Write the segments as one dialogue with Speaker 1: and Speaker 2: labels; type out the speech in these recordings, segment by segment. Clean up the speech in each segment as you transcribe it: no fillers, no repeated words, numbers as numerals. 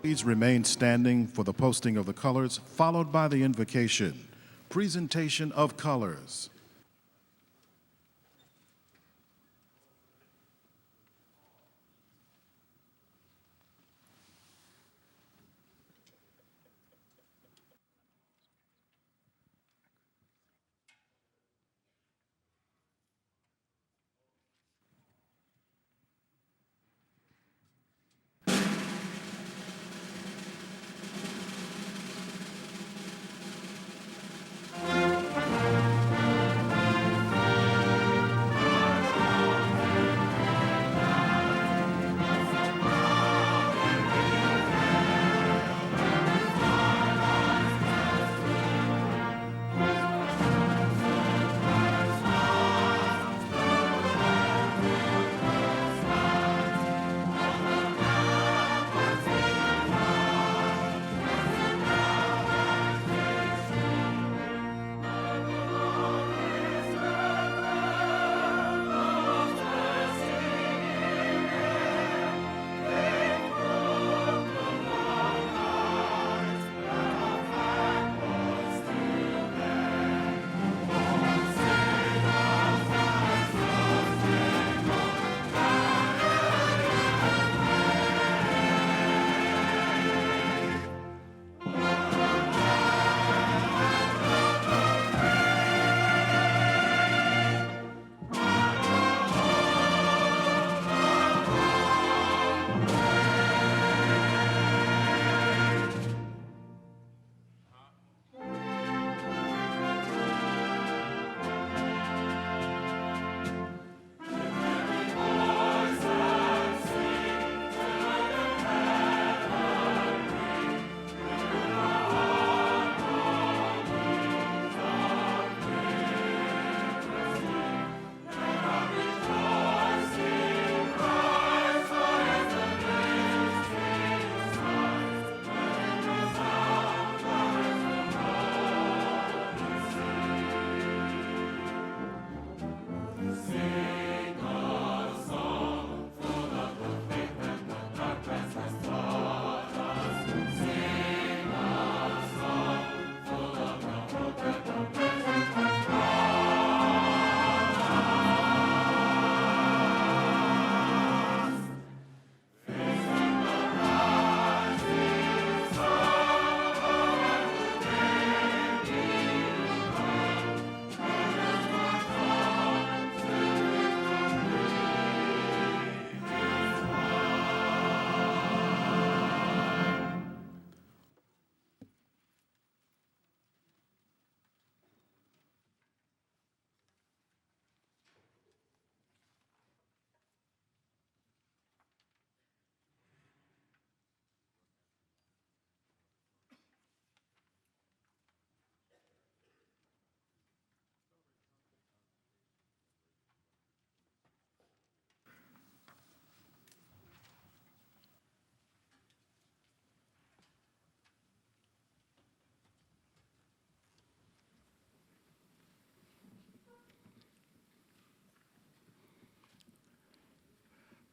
Speaker 1: Please remain standing for the posting of the colors, followed by the invocation. Presentation of colors.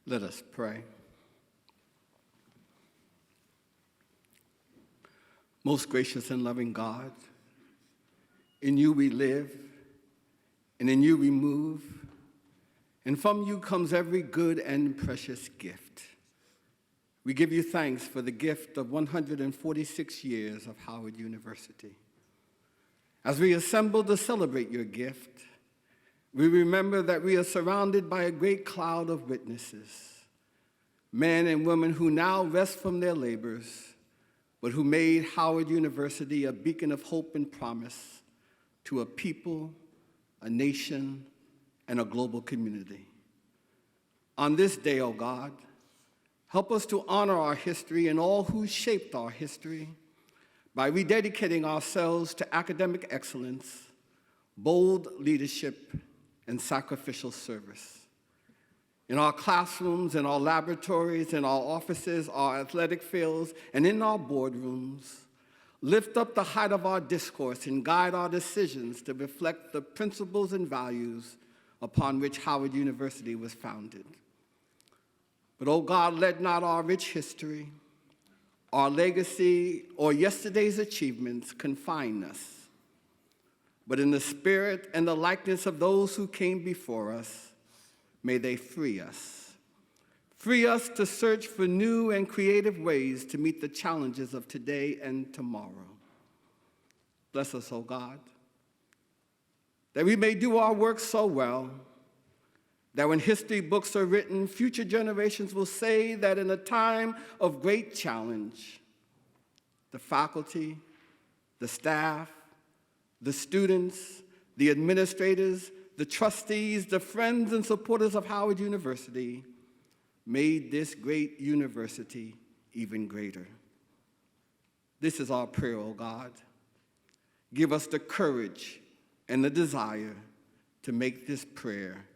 Speaker 2: Let us pray. Most gracious and loving God, in you we live, and in you we move, and from you comes every good and precious gift. We give you thanks for the gift of 146 years of Howard University. As we assemble to celebrate your gift, we remember that we are surrounded by a great cloud of witnesses, men and women who now rest from their labors, but who made Howard University a beacon of hope and promise to a people, a nation, and a global community. On this day, O God, help us to honor our history and all who shaped our history by rededicating ourselves to academic excellence, bold leadership, and sacrificial service. In our classrooms, in our laboratories, in our offices, our athletic fields, and in our boardrooms, lift up the height of our discourse and guide our decisions to reflect the principles and values upon which Howard University was founded. But, oh God, let not our rich history, Our legacy or yesterday's achievements confine us, but in the spirit and the likeness of those who came before us, may they free us. Free us to search for new and creative ways to meet the challenges of today and tomorrow. Bless us, O God, that we may do our work so well that when history books are written, future generations will say that in a time of great challenge, the faculty, the staff, the students, the administrators, the trustees, the friends and supporters of Howard University made this great university even greater. This is our prayer, O God. Give us the courage and the desire to make this prayer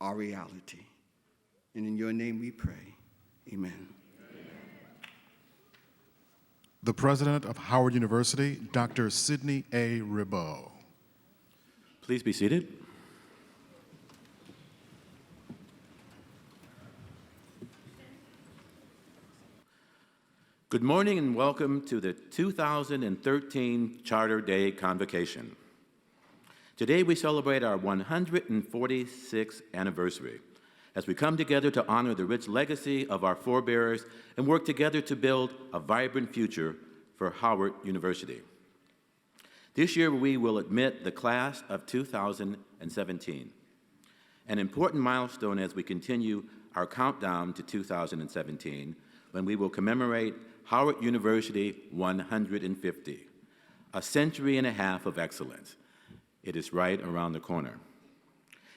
Speaker 2: our reality. And in your name we pray. Amen.
Speaker 1: The president of Howard University, Dr. Sidney A. Ribeau.
Speaker 3: Please be seated. Good morning and welcome to the 2013 Charter Day Convocation. Today we celebrate our 146th anniversary as we come together to honor the rich legacy of our forebears and work together to build a vibrant future for Howard University. This year we will admit the class of 2017, an important milestone as we continue our countdown to 2017, when we will commemorate Howard University 150, a century and a half of excellence. It is right around the corner.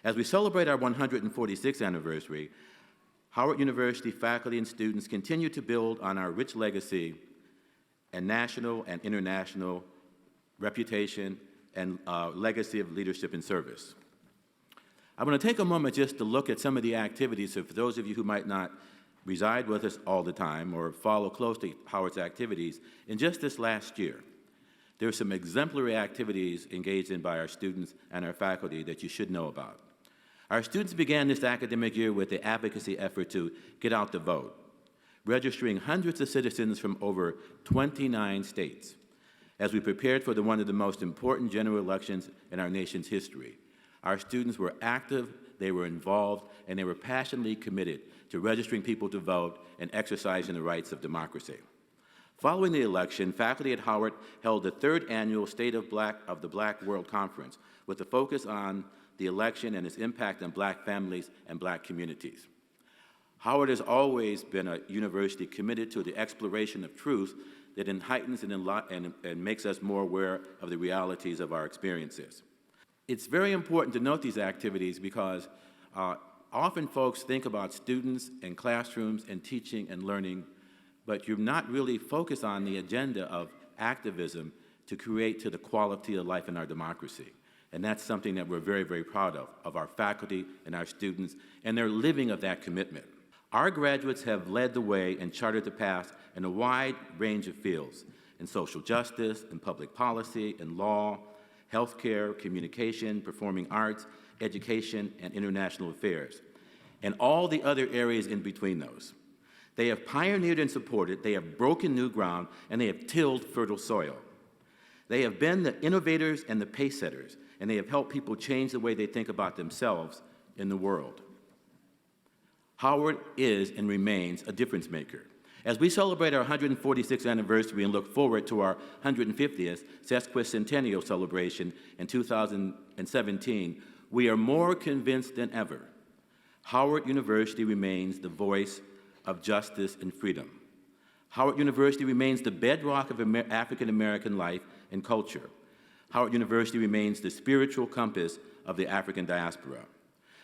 Speaker 3: As we celebrate our 146th anniversary, Howard University faculty and students continue to build on our rich legacy and national and international reputation and legacy of leadership and service. I want to take a moment just to look at some of the activities, so for those of you who might not reside with us all the time or follow closely Howard's activities, in just this last year, there are some exemplary activities engaged in by our students and our faculty that you should know about. Our students began this academic year with the advocacy effort to get out the vote, registering hundreds of citizens from over 29 states as we prepared for one of the most important general elections in our nation's history. Our students were active, they were involved, and they were passionately committed to registering people to vote and exercising the rights of democracy. Following the election, faculty at Howard held the third annual State of the Black World Conference with a focus on the election and its impact on Black families and Black communities. Howard has always been a university committed to the exploration of truth that heightens and makes us more aware of the realities of our experiences. It's very important to note these activities because often folks think about students and classrooms and teaching and learning, but you're not really focused on the agenda of activism to create to the quality of life in our democracy. And that's something that we're very, very proud of our faculty and our students, and they're living of that commitment. Our graduates have led the way and charted the path in a wide range of fields, in social justice, in public policy, in law, healthcare, communication, performing arts, education, and international affairs, and all the other areas in between those. They have pioneered and supported, they have broken new ground, and they have tilled fertile soil. They have been the innovators and the pace-setters, and they have helped people change the way they think about themselves in the world. Howard is and remains a difference maker. As we celebrate our 146th anniversary and look forward to our 150th sesquicentennial celebration in 2017, we are more convinced than ever Howard University remains the voice of justice and freedom. Howard University remains the bedrock of African American life and culture. Howard University remains the spiritual compass of the African diaspora.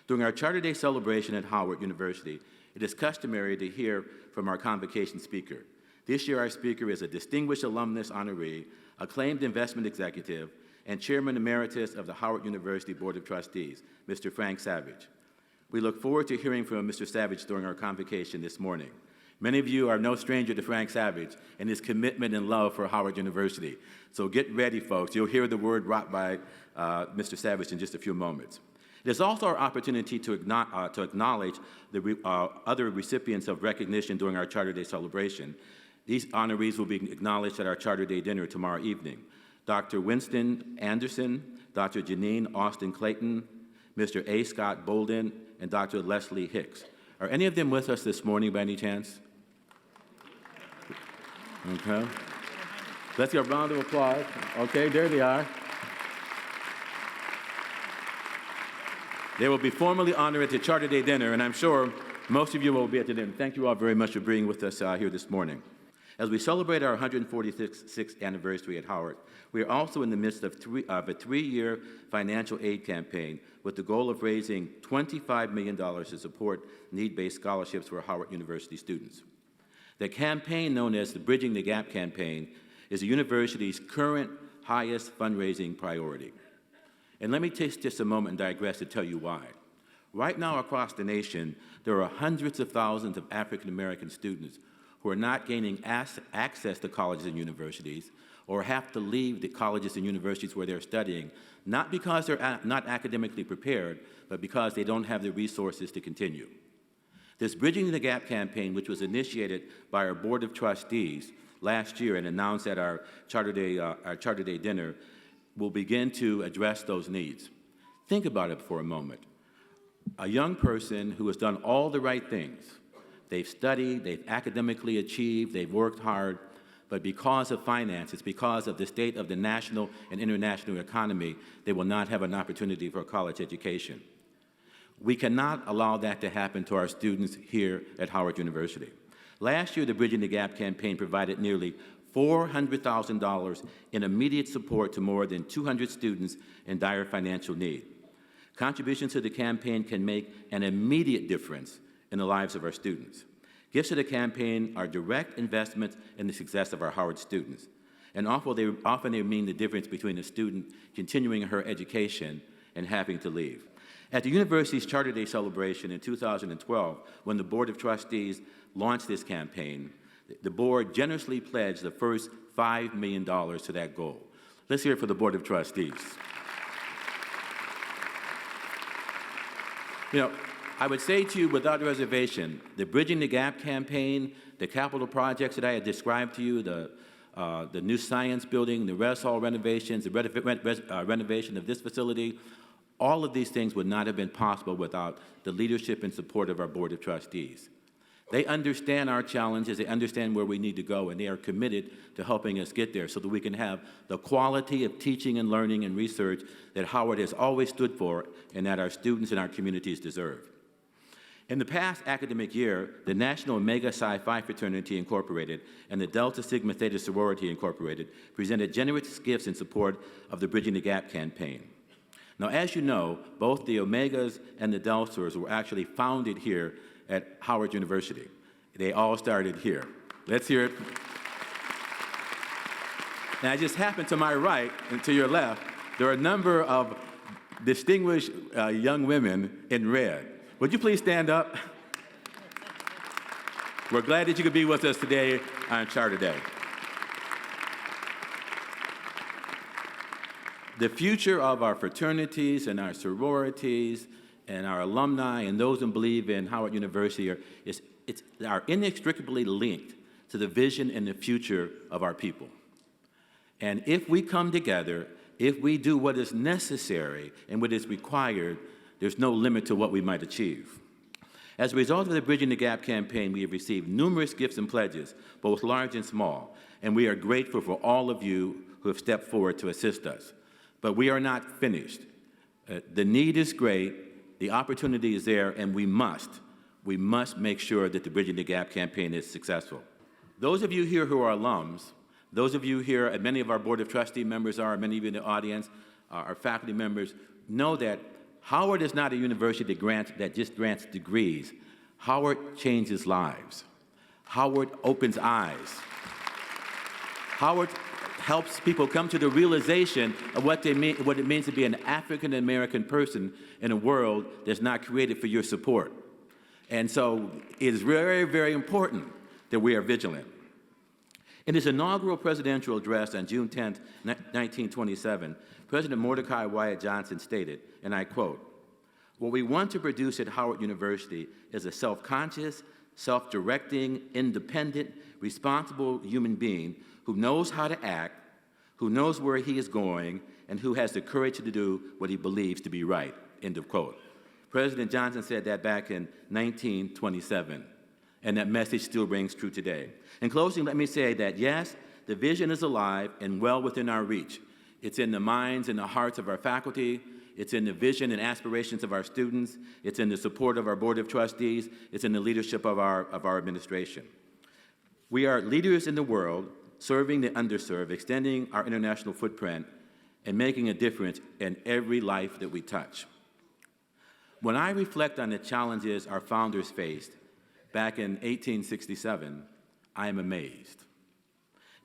Speaker 3: During our Charter Day celebration at Howard University, it is customary to hear from our convocation speaker. This year, our speaker is a distinguished alumnus honoree, acclaimed investment executive, and chairman emeritus of the Howard University Board of Trustees, Mr. Frank Savage. We look forward to hearing from Mr. Savage during our convocation this morning. Many of you are no stranger to Frank Savage and his commitment and love for Howard University. So get ready, folks. You'll hear the word brought by Mr. Savage in just a few moments. It is also our opportunity to acknowledge the other recipients of recognition during our Charter Day celebration. These honorees will be acknowledged at our Charter Day dinner tomorrow evening. Dr. Winston Anderson, Dr. Janine Austin Clayton, Mr. A. Scott Bolden, and Dr. Leslie Hicks. Are any of them with us this morning by any chance? Okay. Let's give a round of applause. Okay, there they are. They will be formally honored at the Charter Day dinner, and I'm sure most of you will be at the dinner. Thank you all very much for being with us here this morning. As we celebrate our 146th anniversary at Howard, we are also in the midst of a three-year financial aid campaign with the goal of raising $25 million to support need-based scholarships for Howard University students. The campaign, known as the Bridging the Gap campaign, is the university's current highest fundraising priority. And let me take just a moment and digress to tell you why. Right now across the nation, there are hundreds of thousands of African American students who are not gaining access to colleges and universities, or have to leave the colleges and universities where they're studying, not because they're not academically prepared, but because they don't have the resources to continue. This Bridging the Gap campaign, which was initiated by our Board of Trustees last year and announced at our Charter Day dinner, will begin to address those needs. Think about it for a moment. A young person who has done all the right things, they've studied, they've academically achieved, they've worked hard, but because of finances, because of the state of the national and international economy, they will not have an opportunity for a college education. We cannot allow that to happen to our students here at Howard University. Last year, the Bridging the Gap campaign provided nearly $400,000 in immediate support to more than 200 students in dire financial need. Contributions to the campaign can make an immediate difference in the lives of our students. Gifts to the campaign are direct investments in the success of our Howard students, and often they mean the difference between a student continuing her education and having to leave. At the university's Charter Day celebration in 2012, when the Board of Trustees launched this campaign, the board generously pledged the first $5 million to that goal. Let's hear it for the Board of Trustees. You know, I would say to you without reservation, the Bridging the Gap campaign, the capital projects that I had described to you, the new science building, the res hall renovations, the renovation of this facility, all of these things would not have been possible without the leadership and support of our Board of Trustees. They understand our challenges, they understand where we need to go, and they are committed to helping us get there so that we can have the quality of teaching and learning and research that Howard has always stood for and that our students and our communities deserve. In the past academic year, the National Omega Psi Phi Fraternity Incorporated and the Delta Sigma Theta Sorority Incorporated presented generous gifts in support of the Bridging the Gap campaign. Now, as you know, both the Omegas and the Deltas were actually founded here at Howard University. They all started here. Let's hear it. And I just happened to my right and to your left, there are a number of distinguished young women in red. Would you please stand up? We're glad that you could be with us today on Charter Day. The future of our fraternities and our sororities and our alumni and those who believe in Howard University are inextricably linked to the vision and the future of our people. And if we come together, if we do what is necessary and what is required, there's no limit to what we might achieve. As a result of the Bridging the Gap campaign, we have received numerous gifts and pledges, both large and small, and we are grateful for all of you who have stepped forward to assist us. But we are not finished. The need is great, the opportunity is there, and we must make sure that the Bridging the Gap campaign is successful. Those of you here who are alums, those of you here, and many of our Board of Trustee members are, many of you in the audience, our faculty members, know that Howard is not a university that just grants degrees. Howard changes lives. Howard opens eyes. Howard helps people come to the realization of what it means to be an African American person in a world that's not created for your support. And so it is very, very important that we are vigilant. In his inaugural presidential address on June 10, 1927, President Mordecai Wyatt Johnson stated, and I quote, "What we want to produce at Howard University is a self-conscious, self-directing, independent, responsible human being who knows how to act, who knows where he is going, and who has the courage to do what he believes to be right, end of quote. President Johnson said that back in 1927, and that message still rings true today. In closing, let me say that yes, the vision is alive and well within our reach. It's in the minds and the hearts of our faculty. It's in the vision and aspirations of our students. It's in the support of our Board of Trustees. It's in the leadership of our administration. We are leaders in the world, serving the underserved, extending our international footprint, and making a difference in every life that we touch. When I reflect on the challenges our founders faced back in 1867, I am amazed.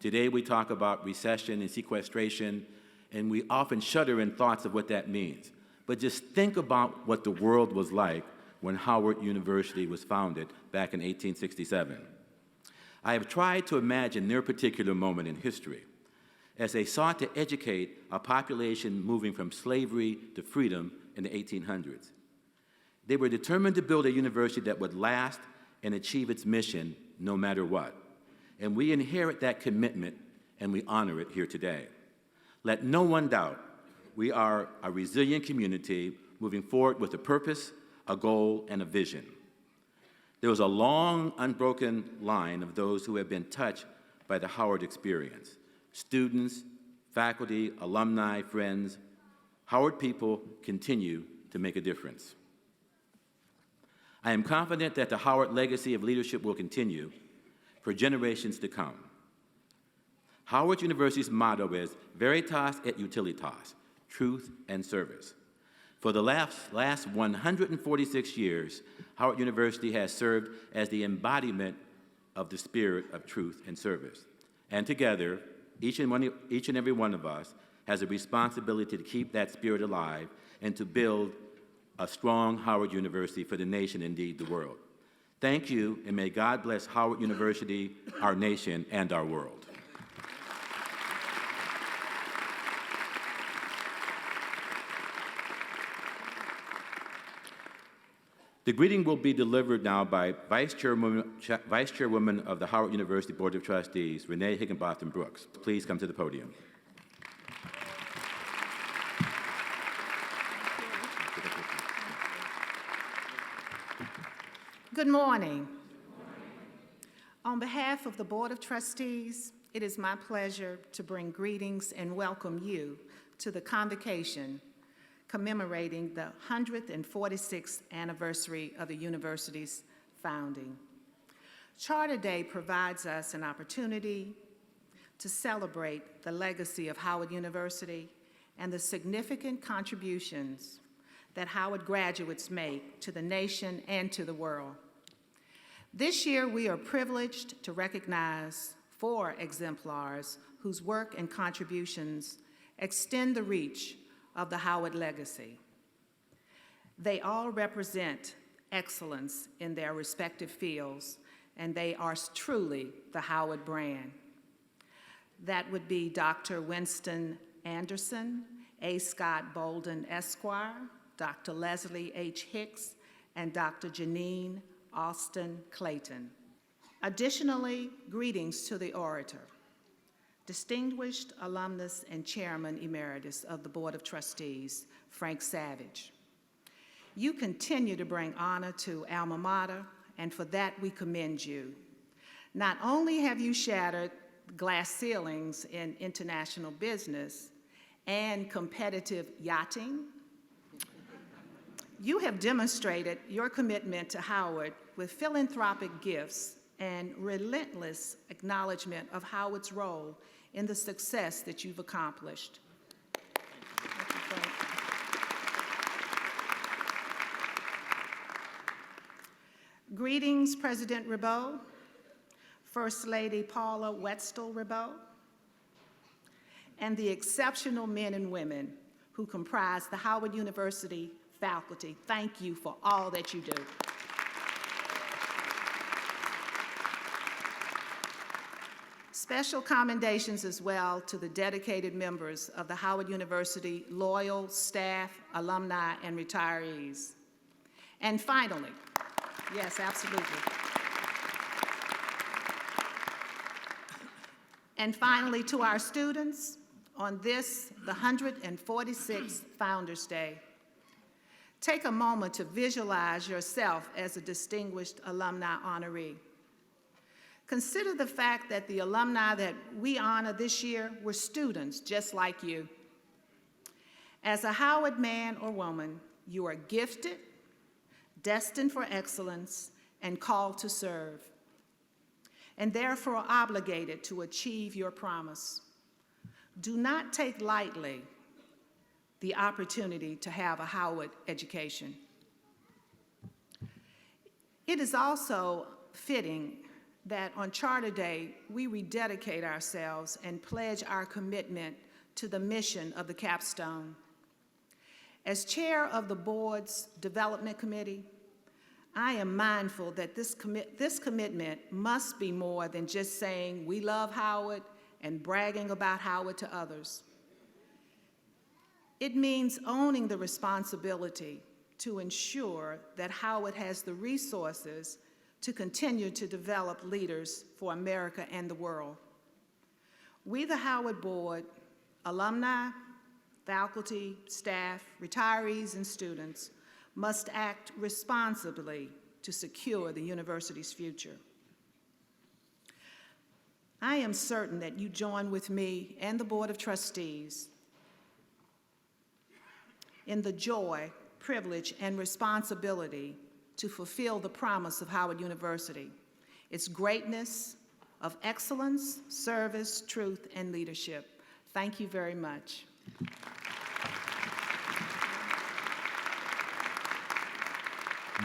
Speaker 3: Today we talk about recession and sequestration, and we often shudder in thoughts of what that means. But just think about what the world was like when Howard University was founded back in 1867. I have tried to imagine their particular moment in history as they sought to educate a population moving from slavery to freedom in the 1800s. They were determined to build a university that would last and achieve its mission no matter what. And we inherit that commitment and we honor it here today. Let no one doubt we are a resilient community moving forward with a purpose, a goal, and a vision. There was a long, unbroken line of those who have been touched by the Howard experience. Students, faculty, alumni, friends. Howard people continue to make a difference. I am confident that the Howard legacy of leadership will continue for generations to come. Howard University's motto is Veritas et Utilitas, truth and service. For the last 146 years, Howard University has served as the embodiment of the spirit of truth and service. And together, each and every one of us has a responsibility to keep that spirit alive and to build a strong Howard University for the nation, indeed the world. Thank you, and may God bless Howard University, our nation, and our world. The greeting will be delivered now by Vice Chairwoman of the Howard University Board of Trustees, Renee Higginbotham Brooks. Please come to the podium.
Speaker 4: Good morning. On behalf of the Board of Trustees, it is my pleasure to bring greetings and welcome you to the Convocation commemorating the 146th anniversary of the university's founding. Charter Day provides us an opportunity to celebrate the legacy of Howard University and the significant contributions that Howard graduates make to the nation and to the world. This year, we are privileged to recognize 4 exemplars whose work and contributions extend the reach of the Howard legacy. They all represent excellence in their respective fields, and they are truly the Howard brand. That would be Dr. Winston Anderson, A. Scott Bolden, Esquire, Dr. Leslie H. Hicks, and Dr. Janine Austin Clayton. Additionally, greetings to the orator, distinguished alumnus and chairman emeritus of the Board of Trustees, Frank Savage. You continue to bring honor to alma mater, and for that we commend you. Not only have you shattered glass ceilings in international business and competitive yachting, you have demonstrated your commitment to Howard with philanthropic gifts and relentless acknowledgement of Howard's role in the success that you've accomplished. Greetings, President Ribeau, First Lady Paula Wetzel-Ribeau, and the exceptional men and women who comprise the Howard University faculty. Thank you for all that you do. Special commendations as well to the dedicated members of the Howard University loyal staff, alumni, and retirees. And finally, yes, absolutely. And finally, to our students, on this, the 146th Founders Day, take a moment to visualize yourself as a distinguished alumni honoree. Consider the fact that the alumni that we honor this year were students just like you. As a Howard man or woman, you are gifted, destined for excellence, and called to serve, and therefore obligated to achieve your promise. Do not take lightly the opportunity to have a Howard education. It is also fitting that on Charter Day, we rededicate ourselves and pledge our commitment to the mission of the capstone. As chair of the board's development committee, I am mindful that this commitment must be more than just saying we love Howard and bragging about Howard to others. It means owning the responsibility to ensure that Howard has the resources to continue to develop leaders for America and the world. We, the Howard Board, alumni, faculty, staff, retirees, and students must act responsibly to secure the university's future. I am certain that you join with me and the Board of Trustees in the joy, privilege, and responsibility to fulfill the promise of Howard University, its greatness of excellence, service, truth, and leadership. Thank you very much.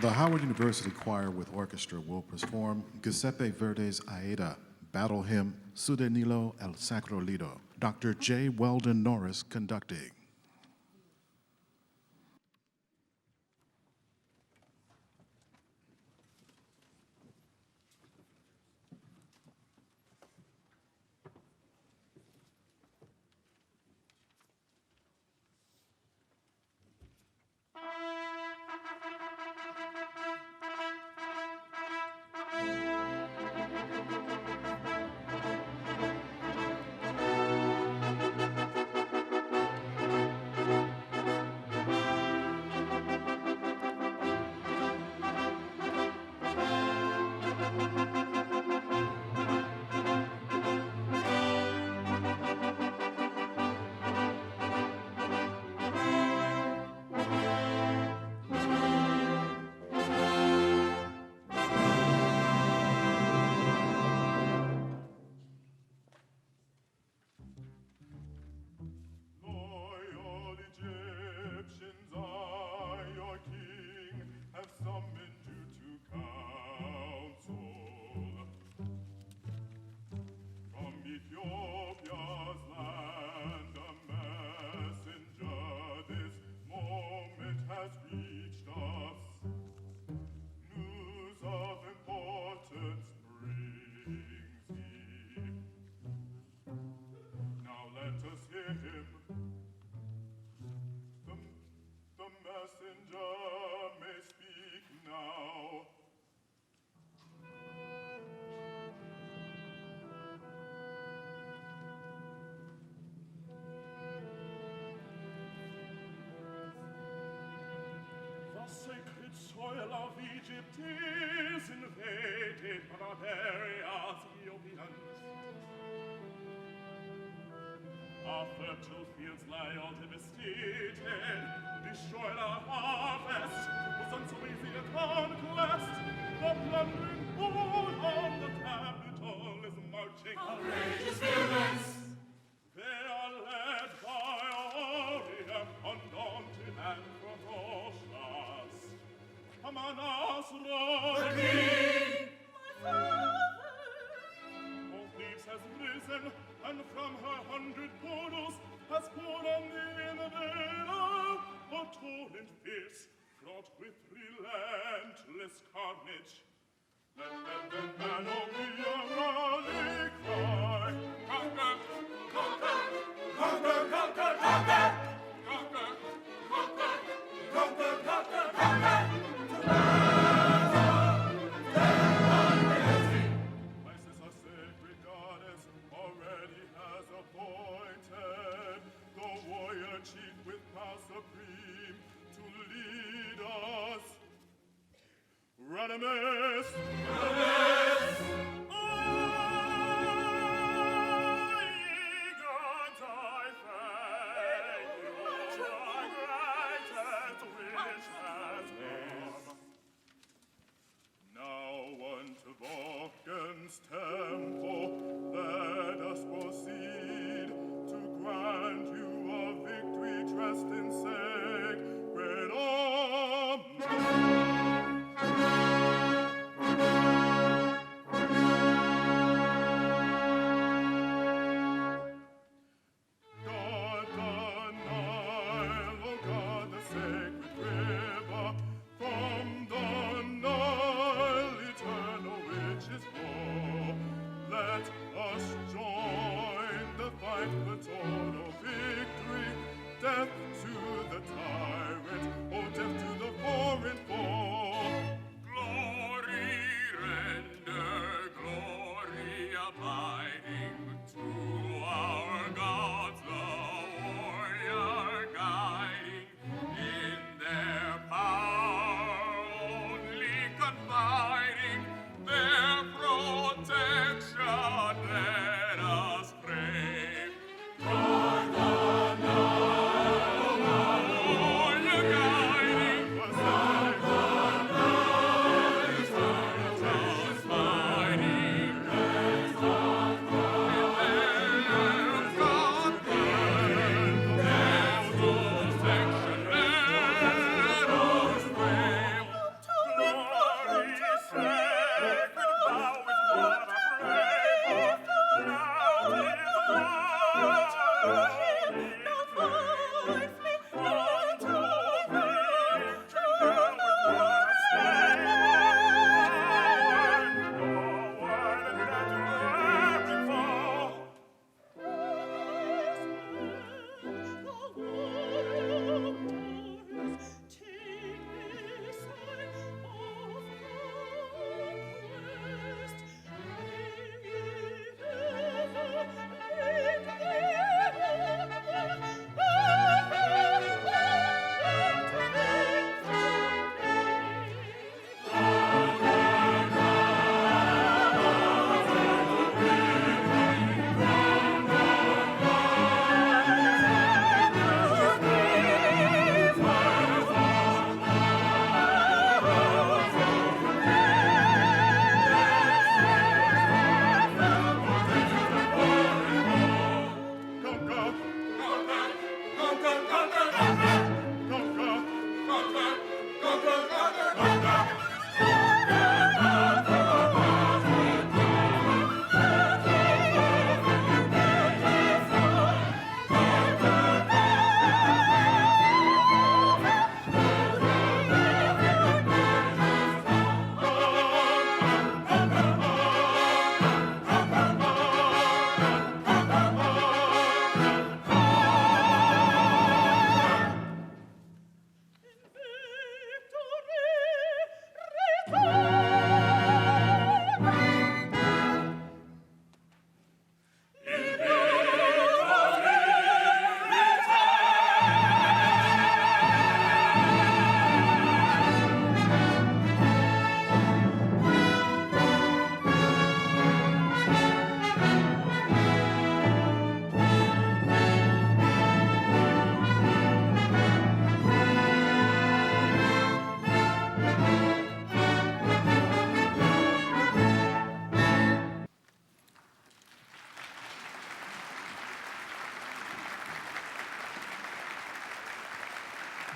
Speaker 1: The Howard University Choir with Orchestra will perform Giuseppe Verdi's Aida, Battle Hymn, Sudanilo El Sacro Lido. Dr. J. Weldon Norris conducting.
Speaker 5: Sacred soil of Egypt is invaded by barbarians, Ethiopians. Our fertile fields lie all devastated, destroyed our harvest, was once so easy a conquest. The plundering horde on the capital is marching. Outrageous villains! They are led by a warrior, undaunted and ferocious. Amanas Lord, the King, my father. All Thebes has risen, and from her 100 portals has poured on the invader a torrent fierce, fraught with relentless carnage. Let the battle be a rally cry. Conquer, conquer, conquer, conquer, conquer, conquer, conquer, conquer, conquer, conquer. Places are sacred, goddess, already Paramis. Wolfgang's temple, let us proceed to grant you a victory dressed in sacred arms. God the Nile, O God the sacred river, from the Nile eternal which is flow, let us join the fight for total victory. Death to the tyrant, oh death to the foreign foe. Glory render, glory abiding to our gods, the warrior guiding in their power, only confiding their protection. Let us pray. For the warrior guiding us,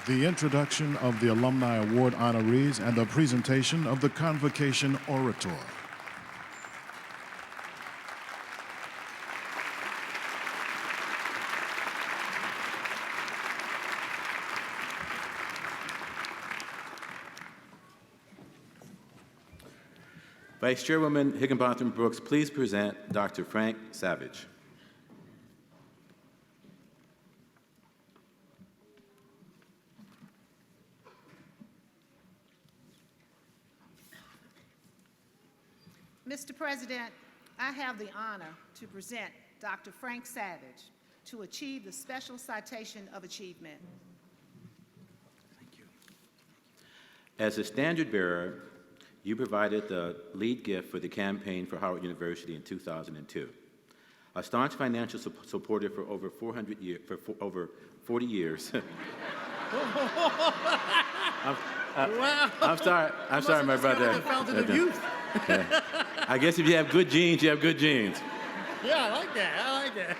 Speaker 1: the introduction of the Alumni Award honorees, and the presentation of the Convocation Orator.
Speaker 3: Vice Chairwoman Higginbotham Brooks, please present Dr. Frank Savage.
Speaker 4: Mr. President, I have the honor to present Dr. Frank Savage to achieve the Special Citation of Achievement.
Speaker 3: As a standard bearer, You provided the lead gift for the campaign for Howard University in 2002. A staunch financial supporter for over 40 years. I'm sorry, my brother.
Speaker 6: The fountain of youth.
Speaker 3: I guess if you have good genes, you have good genes.
Speaker 6: Yeah, I like that.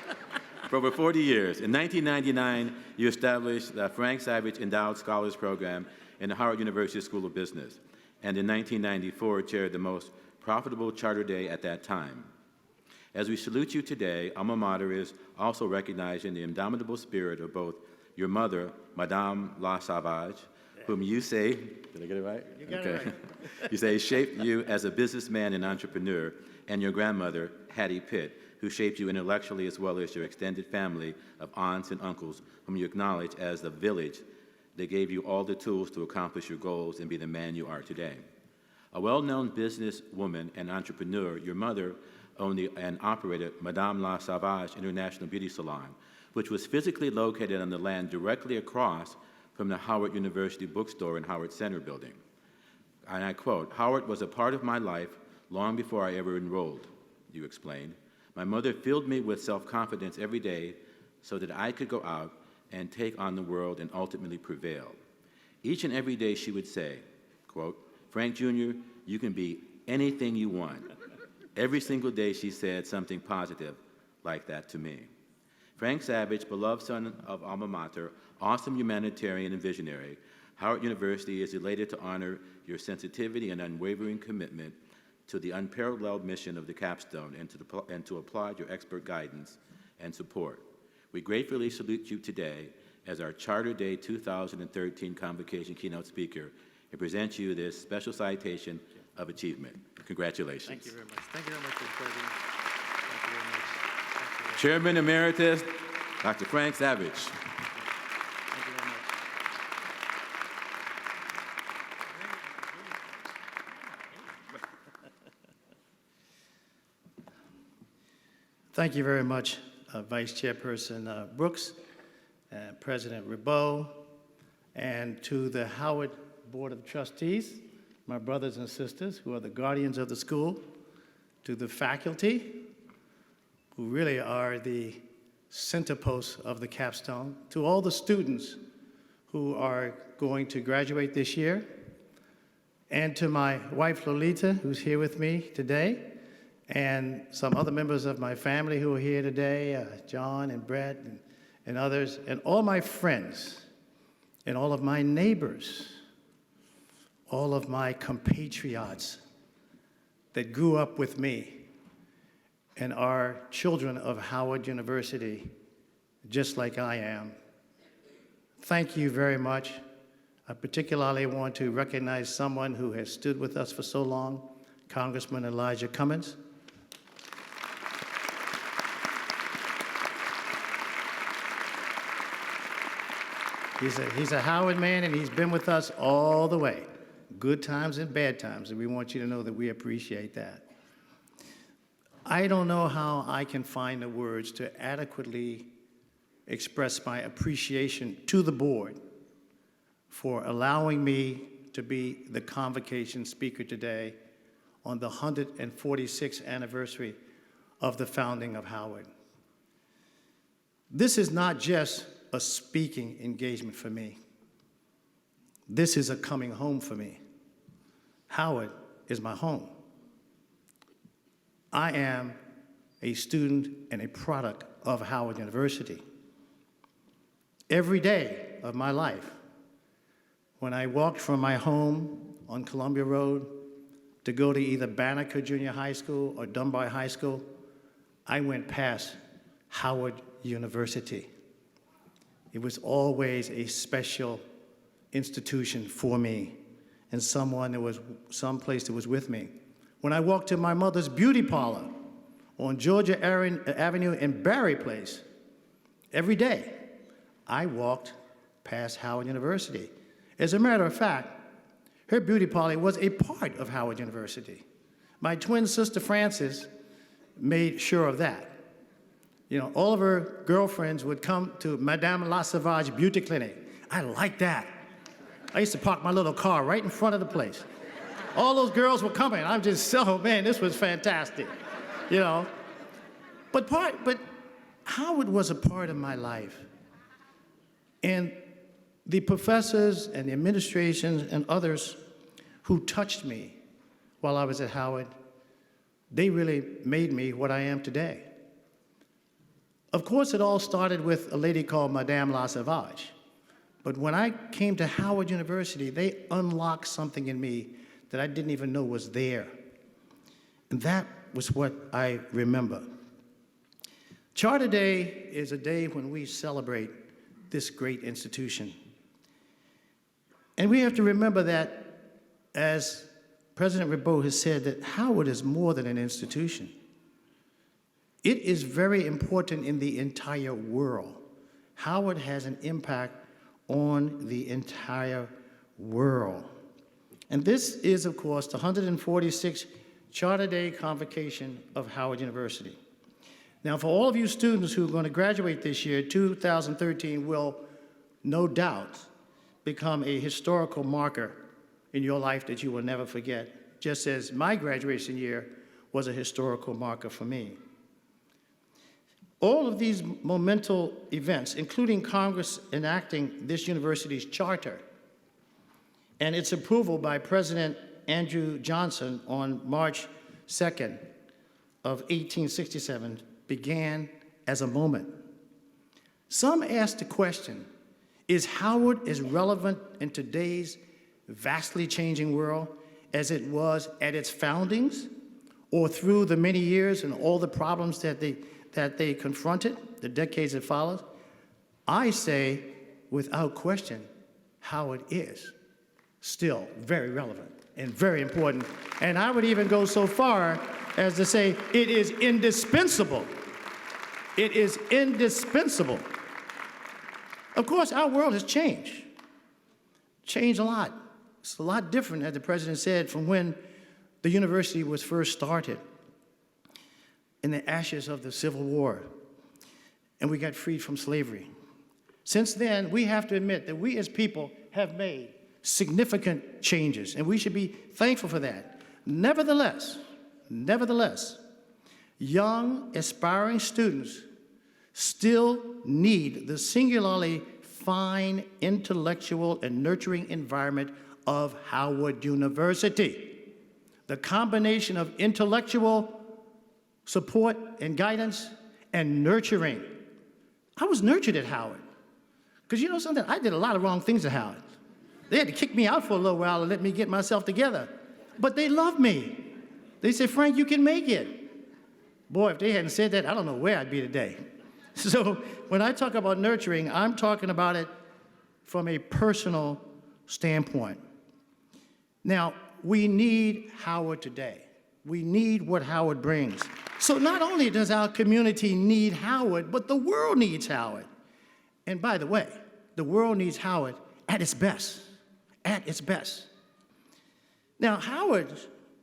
Speaker 3: For over 40 years. In 1999, you established the Frank Savage Endowed Scholars Program in the Howard University School of Business, and in 1994, chaired the most profitable charter day at that time. As we salute you today, alma mater is also recognizing the indomitable spirit of both your mother, Madame La Savage, whom you say, did I get it right?
Speaker 6: You got it right.
Speaker 3: You say shaped you as a businessman and entrepreneur, and your grandmother, Hattie Pitt, who shaped you intellectually as well as your extended family of aunts and uncles, whom you acknowledge as the village that gave you all the tools to accomplish your goals and be the man you are today. A well-known businesswoman and entrepreneur, your mother owned and operated Madame La Savage International Beauty Salon, which was physically located on the land directly across from the Howard University bookstore in Howard Center building. And I quote, "Howard was a part of my life long before I ever enrolled," you explained. "My mother filled me with self-confidence every day so that I could go out and take on the world and ultimately prevail. Each and every day she would say, quote, 'Frank Jr., you can be anything you want.' Every single day she said something positive like that to me." Frank Savage, beloved son of alma mater, awesome humanitarian and visionary, Howard University is elated to honor your sensitivity and unwavering commitment to the unparalleled mission of the capstone and to applaud your expert guidance and support. We gratefully salute you today as our Charter Day 2013 Convocation keynote speaker and present you this special citation of achievement. Congratulations.
Speaker 6: Thank you very much. Thank you very much, Mr. President. Thank you very much. Thank you.
Speaker 3: Chairman Emeritus, Dr. Frank Savage.
Speaker 6: Thank you very much. Thank you very much, Vice Chairperson Brooks, President Ribeau, and to the Howard Board of Trustees, my brothers and sisters who are the guardians of the school, to the faculty, who really are the center posts of the capstone, to all the students who are going to graduate this year, and to my wife Lolita, who's here with me today, and some other members of my family who are here today, John and Brett and others, and all my friends, and all of my neighbors, all of my compatriots that grew up with me and are children of Howard University, just like I am. Thank you very much. I particularly want to recognize someone who has stood with us for so long, Congressman Elijah Cummings. He's a Howard man, and he's been with us all the way, good times and bad times, and we want you to know that we appreciate that. I don't know how I can find the words to adequately express my appreciation to the board for allowing me to be the convocation speaker today on the 146th anniversary of the founding of Howard. This is not just a speaking engagement for me. This is a coming home for me. Howard is my home. I am a student and a product of Howard University. Every day of my life, when I walked from my home on Columbia Road to go to either Banneker Junior High School or Dunbar High School, I went past Howard University. It was always a special institution for me and someplace that was with me. When I walked to my mother's beauty parlor on Georgia Avenue in Barry Place, every day, I walked past Howard University. As a matter of fact, her beauty parlor was a part of Howard University. My twin sister Frances made sure of that. You know, all of her girlfriends would come to Madame La Savage Beauty Clinic. I like that. I used to park my little car right in front of the place. All those girls were coming. I'm just, oh man, this was fantastic, you know. But Howard was a part of my life. And the professors and the administrations and others who touched me while I was at Howard, they really made me what I am today. Of course, it all started with a lady called Madame La Sauvage. But when I came to Howard University, they unlocked something in me that I didn't even know was there. And that was what I remember. Charter Day is a day when we celebrate this great institution. And we have to remember that, as President Ribeau has said, that Howard is more than an institution. It is very important in the entire world. Howard has an impact on the entire world. And this is, of course, the 146th Charter Day Convocation of Howard University. Now, for all of you students who are going to graduate this year, 2013 will no doubt become a historical marker in your life that you will never forget, just as my graduation year was a historical marker for me. All of these monumental events, including Congress enacting this university's charter and its approval by President Andrew Johnson on March 2nd of 1867, began as a moment. Some asked the question, is Howard as relevant in today's vastly changing world as it was at its foundings, or through the many years and all the problems that they confronted, the decades that followed? I say, without question, Howard is still very relevant and very important. And I would even go so far as to say it is indispensable. It is indispensable. Of course, our world has changed a lot. It's a lot different, as the president said, from when the university was first started in the ashes of the Civil War, and we got freed from slavery. Since then, we have to admit that we as people have made significant changes, and we should be thankful for that. Nevertheless, young, aspiring students still need the singularly fine, intellectual, and nurturing environment of Howard University. The combination of intellectual support and guidance and nurturing. I was nurtured at Howard. Because you know something? I did a lot of wrong things at Howard. They had to kick me out for a little while and let me get myself together. But they loved me. They said, Frank, you can make it. Boy, if they hadn't said that, I don't know where I'd be today. So when I talk about nurturing, I'm talking about it from a personal standpoint. Now, we need Howard today. We need what Howard brings. So not only does our community need Howard, but the world needs Howard. And by the way, the world needs Howard at its best, at its best. Now, Howard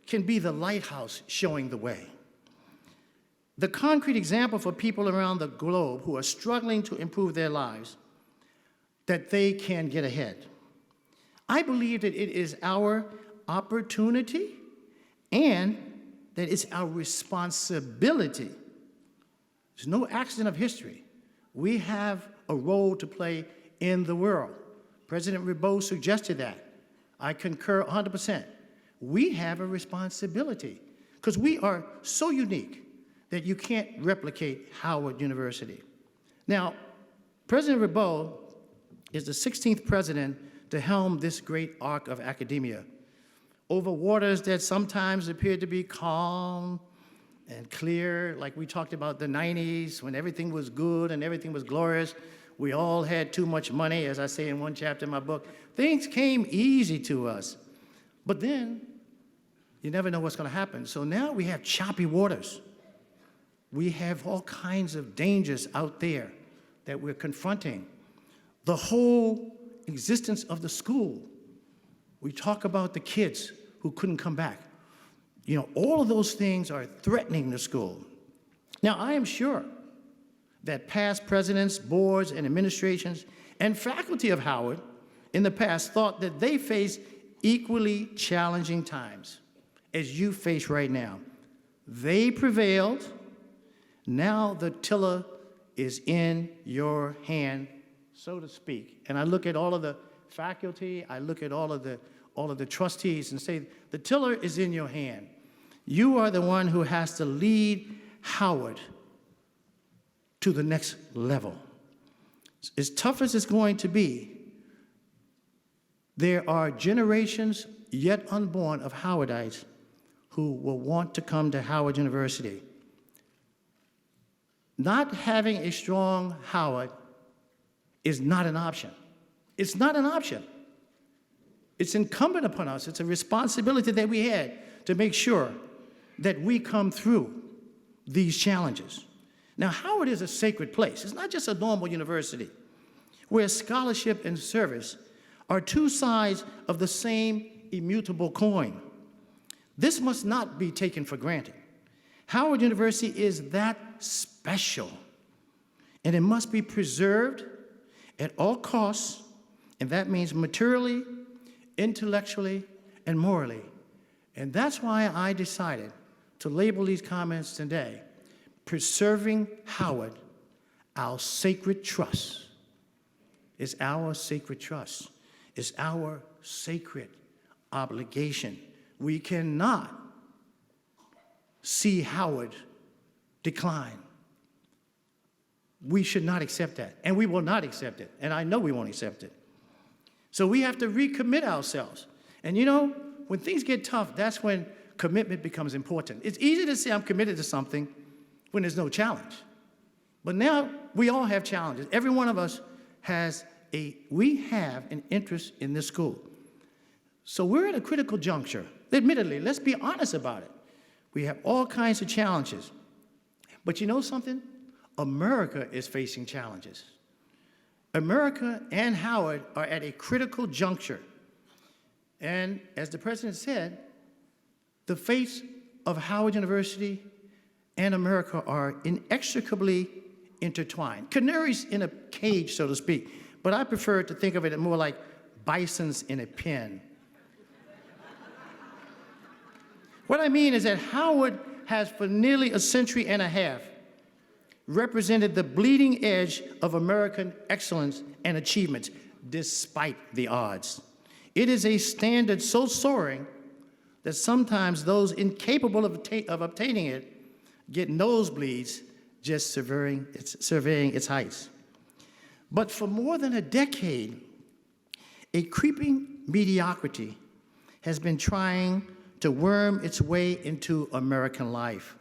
Speaker 6: can be the lighthouse showing the way. The concrete example for people around the globe who are struggling to improve their lives, that they can get ahead. I believe that it is our opportunity and that it's our responsibility. There's no accident of history. We have a role to play in the world. President Ribeau suggested that. I concur 100%. We have a responsibility because we are so unique that you can't replicate Howard University. Now, President Ribeau is the 16th president to helm this great arc of academia over waters that sometimes appeared to be calm and clear, like we talked about the 90s when everything was good and everything was glorious. We all had too much money, as I say in one chapter in my book. Things came easy to us. But then, you never know what's going to happen. So now we have choppy waters. We have all kinds of dangers out there that we're confronting. The whole existence of the school. We talk about the kids who couldn't come back. You know, all of those things are threatening the school. Now, I am sure that past presidents, boards, and administrations, and faculty of Howard in the past thought that they faced equally challenging times as you face right now. They prevailed. Now the tiller is in your hand, so to speak. And I look at all of the faculty, I look at all of the trustees and say, the tiller is in your hand. You are the one who has to lead Howard to the next level. As tough as it's going to be, there are generations yet unborn of Howardites who will want to come to Howard University. Not having a strong Howard is not an option. It's not an option. It's incumbent upon us. It's a responsibility that we had to make sure that we come through these challenges. Now, Howard is a sacred place. It's not just a normal university where scholarship and service are two sides of the same immutable coin. This must not be taken for granted. Howard University is that special, and it must be preserved at all costs, and that means materially, intellectually, and morally. And that's why I decided to label these comments today, Preserving Howard, Our Sacred Trust. It's our sacred trust. It's our sacred obligation. We cannot see Howard decline. We should not accept that, and we will not accept it, and I know we won't accept it. So we have to recommit ourselves. And you know, when things get tough, that's when commitment becomes important. It's easy to say I'm committed to something when there's no challenge. But now we all have challenges. Every one of us has we have an interest in this school. So we're at a critical juncture. Admittedly, let's be honest about it. We have all kinds of challenges. But you know something? America is facing challenges. America and Howard are at a critical juncture. And as the president said, the fates of Howard University and America are inextricably intertwined. Canaries in a cage, so to speak. But I prefer to think of it more like bisons in a pen. What I mean is that Howard has for nearly a century and a half represented the bleeding edge of American excellence and achievements, despite the odds. It is a standard so soaring that sometimes those incapable of obtaining it get nosebleeds just surveying its heights. But for more than a decade, a creeping mediocrity has been trying to worm its way into American life.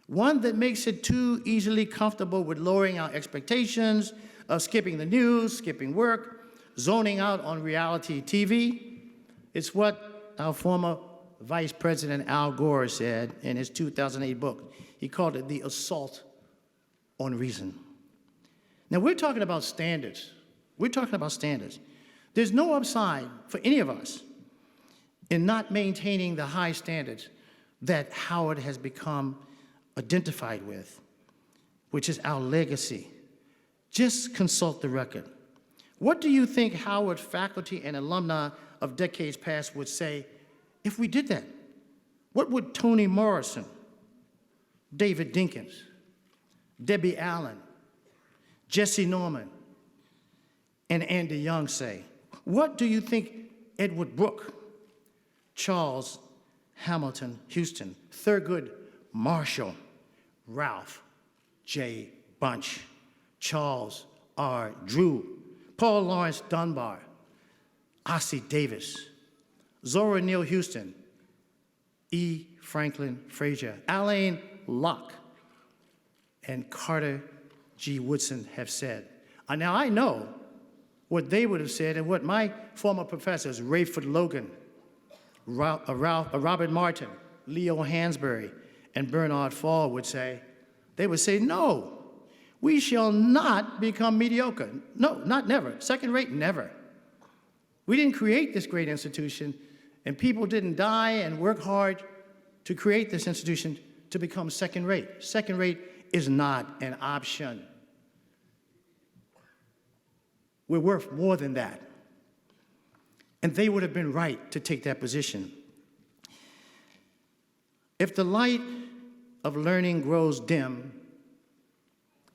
Speaker 6: One that makes it too easily comfortable with lowering our expectations, of skipping the news, skipping work, zoning out on reality TV. It's what our former Vice President Al Gore said in his 2008 book. He called it the assault on reason. Now, we're talking about standards. We're talking about standards. There's no upside for any of us in not maintaining the high standards that Howard has become identified with, which is our legacy. Just consult the record. What do you think Howard faculty and alumni of decades past would say if we did that? What would Toni Morrison, David Dinkins, Debbie Allen, Jesse Norman, and Andy Young say? What do you think Edward Brooke, Charles Hamilton Houston, Thurgood Marshall, Ralph J. Bunch, Charles R. Drew, Paul Lawrence Dunbar, Ossie Davis, Zora Neale Houston, E. Franklin Frazier, Alain Locke, and Carter G. Woodson have said? Now, I know what they would have said and what my former professors, Rayford Logan, Robert Martin, Leo Hansberry, and Bernard Fall would say. They would say, no, we shall not become mediocre. No, not never. Second rate, never. We didn't create this great institution, and people didn't die and work hard to create this institution to become second rate. Second rate is not an option. We're worth more than that. And they would have been right to take that position. If the light of learning grows dim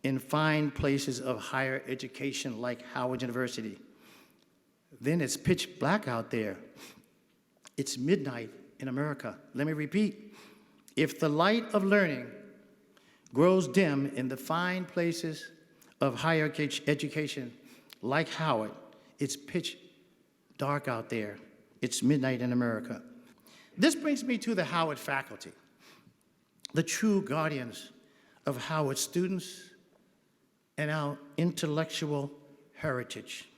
Speaker 6: in fine places of higher education like Howard University, then it's pitch black out there. It's midnight in America. Let me repeat. If the light of learning grows dim in the fine places of higher education like Howard, it's pitch dark out there. It's midnight in America. This brings me to the Howard faculty, the true guardians of Howard students and our intellectual heritage.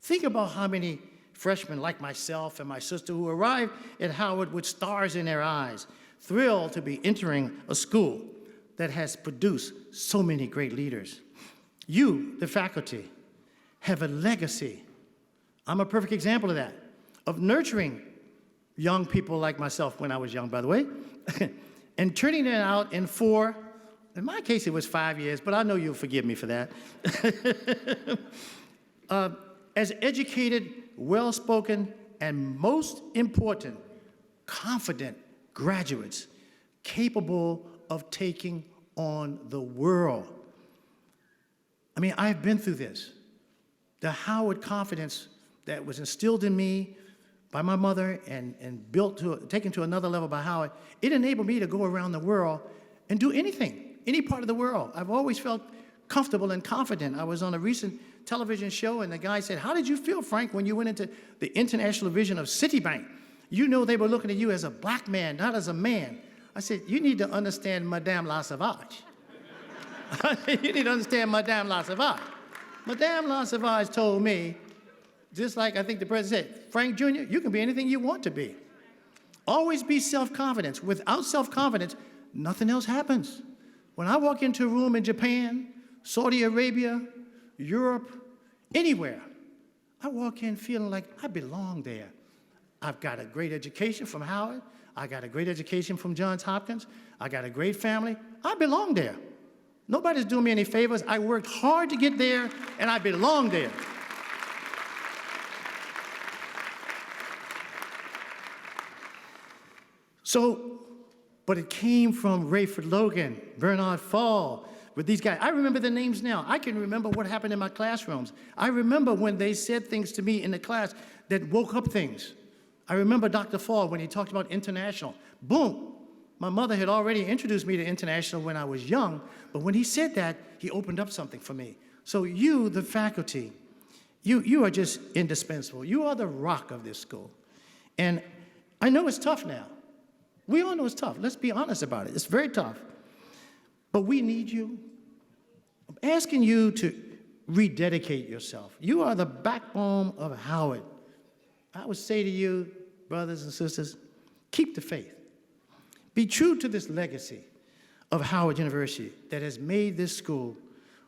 Speaker 6: Think about how many freshmen like myself and my sister who arrived at Howard with stars in their eyes, thrilled to be entering a school that has produced so many great leaders. You, the faculty, have a legacy. I'm a perfect example of that, of nurturing young people like myself when I was young, by the way, and turning it out in 4, in my case it was 5 years, but I know you'll forgive me for that. As educated, well-spoken, and most important, confident graduates capable of taking on the world. I mean, I've been through this. The Howard confidence that was instilled in me by my mother and taken to another level by Howard, it enabled me to go around the world and do anything, any part of the world. I've always felt comfortable and confident. I was on a recent television show, and the guy said, "How did you feel, Frank, when you went into the international division of Citibank? You know they were looking at you as a black man, not as a man." I said, "You need to understand Madame La Sauvage." You need to understand Madame La Sauvage. Madame La Sauvage told me, just like I think the president said, "Frank Jr., you can be anything you want to be. Always be self-confident. Without self-confidence, nothing else happens." When I walk into a room in Japan, Saudi Arabia, Europe, anywhere, I walk in feeling like I belong there. I've got a great education from Howard. I got a great education from Johns Hopkins. I got a great family. I belong there. Nobody's doing me any favors. I worked hard to get there, and I belong there. So, but it came from Rayford Logan, Bernard Fall, with these guys. I remember the names now. I can remember what happened in my classrooms. I remember when they said things to me in the class that woke up things. I remember Dr. Fall when he talked about international. Boom. My mother had already introduced me to international when I was young, but when he said that, he opened up something for me. So you, the faculty, you are just indispensable. You are the rock of this school. And I know it's tough now. We all know it's tough. Let's be honest about it. It's very tough. But we need you. I'm asking you to rededicate yourself. You are the backbone of Howard. I would say to you, brothers and sisters, keep the faith. Be true to this legacy of Howard University that has made this school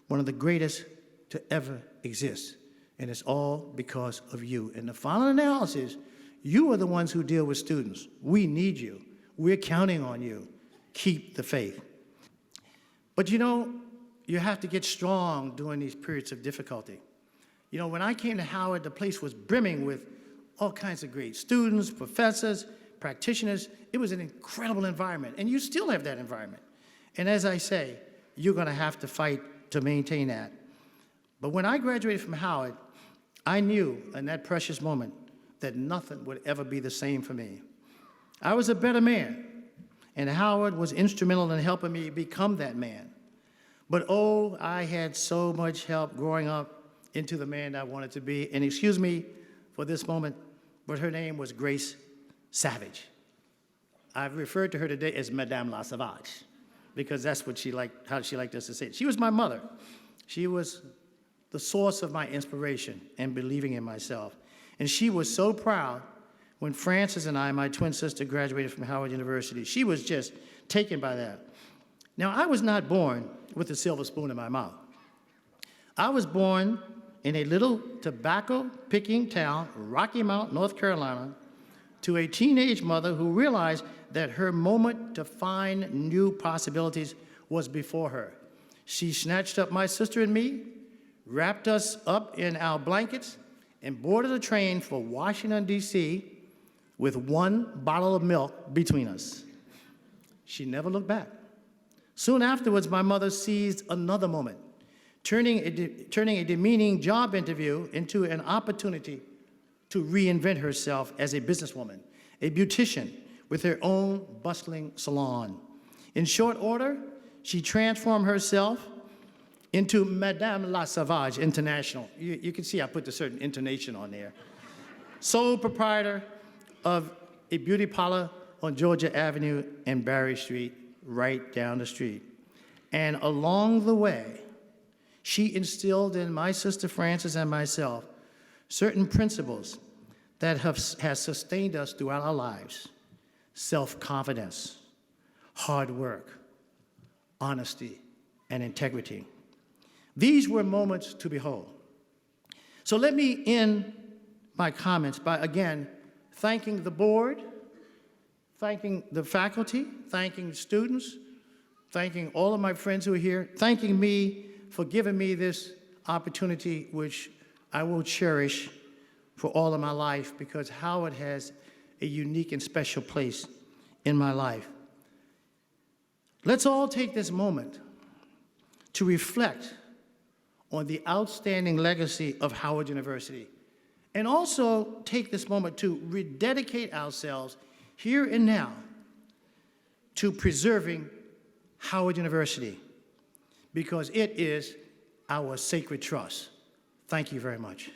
Speaker 6: one of the greatest to ever exist. And it's all because of you. In the final analysis, you are the ones who deal with students. We need you. We're counting on you. Keep the faith. But you know, you have to get strong during these periods of difficulty. You know, when I came to Howard, the place was brimming with all kinds of great students, professors, practitioners. It was an incredible environment, and you still have that environment. And as I say, you're going to have to fight to maintain that. But when I graduated from Howard, I knew in that precious moment that nothing would ever be the same for me. I was a better man, and Howard was instrumental in helping me become that man. But oh, I had so much help growing up into the man I wanted to be. And excuse me for this moment, but her name was Grace Savage. I've referred to her today as Madame La Sauvage, because that's what how she liked us to say it. She was my mother. She was the source of my inspiration and believing in myself. And she was so proud when Frances and I, my twin sister, graduated from Howard University. She was just taken by that. Now, I was not born with a silver spoon in my mouth. I was born in a little tobacco-picking town, Rocky Mount, North Carolina, to a teenage mother who realized that her moment to find new possibilities was before her. She snatched up my sister and me, wrapped us up in our blankets, and boarded a train for Washington, D.C. with one bottle of milk between us. She never looked back. Soon afterwards, my mother seized another moment, turning a demeaning job interview into an opportunity to reinvent herself as a businesswoman, a beautician with her own bustling salon. In short order, she transformed herself into Madame La Sauvage International. You can see I put a certain intonation on there. Sole proprietor of a beauty parlor on Georgia Avenue and Barry Street, right down the street. And along the way, she instilled in my sister Frances and myself certain principles that has sustained us throughout our lives: self-confidence, hard work, honesty, and integrity. These were moments to behold. So let me end my comments by, again, thanking the board, thanking the faculty, thanking students, thanking all of my friends who are here, thanking me for giving me this opportunity, which I will cherish for all of my life, because Howard has a unique and special place in my life. Let's all take this moment to reflect on the outstanding legacy of Howard University, and also take this moment to rededicate ourselves here and now to preserving Howard University, because it is our sacred trust. Thank you very much.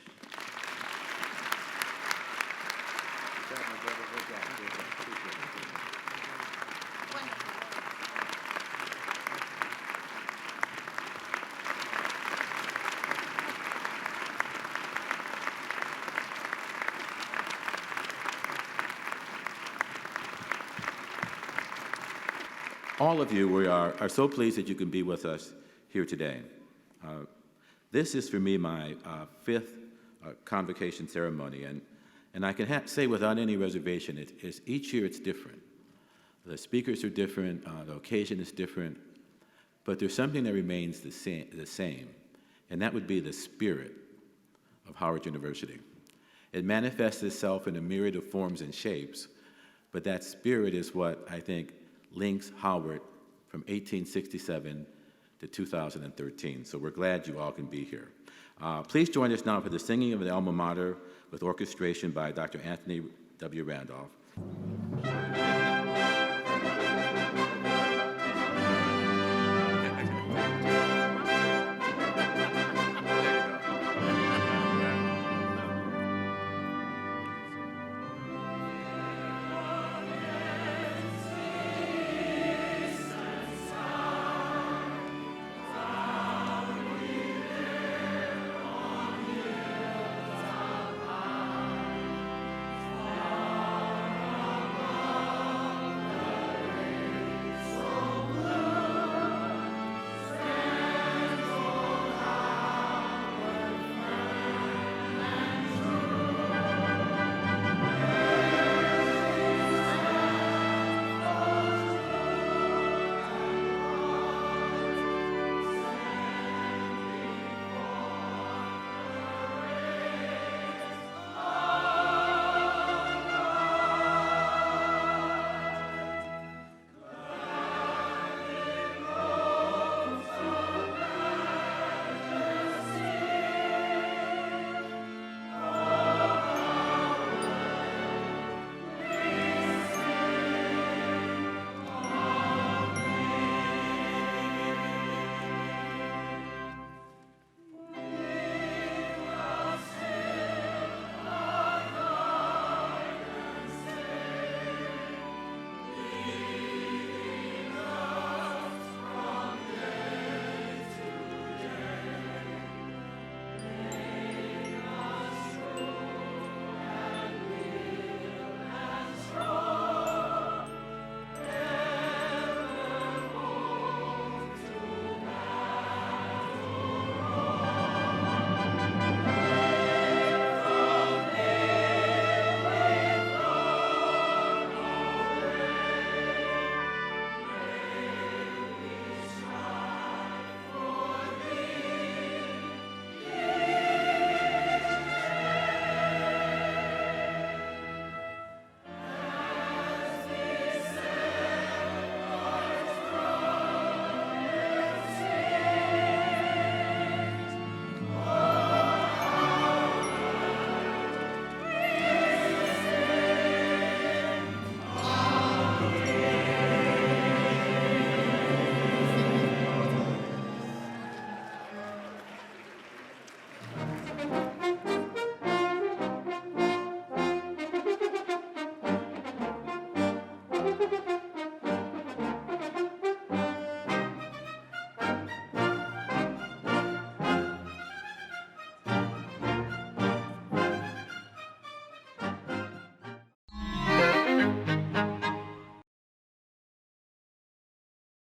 Speaker 3: All of you, we are so pleased that you can be with us here today. This is, for me, my fifth convocation ceremony, and I can say without any reservation, each year it's different. The speakers are different, the occasion is different, but there's something that remains the same, and that would be the spirit of Howard University. It manifests itself in a myriad of forms and shapes, but that spirit is what I think links Howard from 1867 to 2013. So we're glad you all can be here. Please join us now for the singing of the Alma Mater with orchestration by Dr. Anthony W. Randolph.